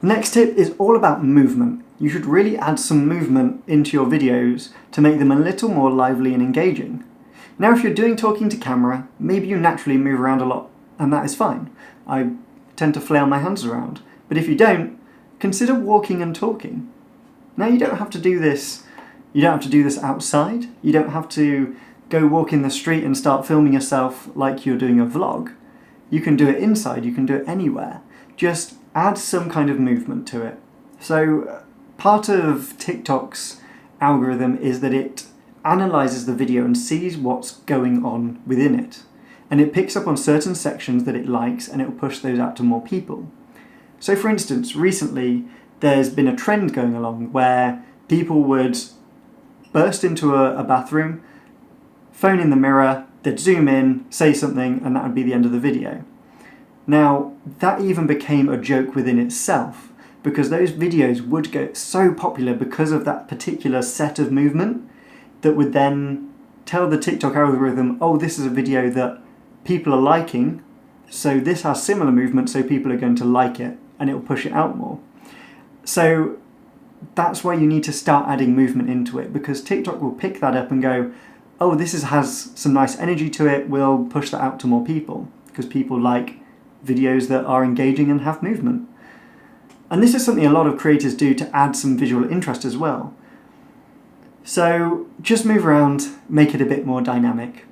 The next tip is all about movement. You should really add some movement into your videos to make them a little more lively and engaging. Now, if you're doing talking to camera, maybe you naturally move around a lot, and that is fine. I tend to flail my hands around. But if you don't, consider walking and talking. Now, you don't have to do this outside. You don't have to go walk in the street and start filming yourself like you're doing a vlog. You can do it inside, you can do it anywhere. Just add some kind of movement to it. So part of TikTok's algorithm is that it analyzes the video and sees what's going on within it. And it picks up on certain sections that it likes and it will push those out to more people. So for instance, recently there's been a trend going along where people would burst into a bathroom, phone in the mirror, they'd zoom in, say something, and that would be the end of the video. Now, that even became a joke within itself, because those videos would get so popular because of that particular set of movement that would then tell the TikTok algorithm, oh, this is a video that people are liking, so this has similar movement, so people are going to like it, and it will push it out more. So that's why you need to start adding movement into it, because TikTok will pick that up and go, oh, this has some nice energy to it, we'll push that out to more people, because people like videos that are engaging and have movement. And this is something a lot of creators do to add some visual interest as well. So just move around, make it a bit more dynamic.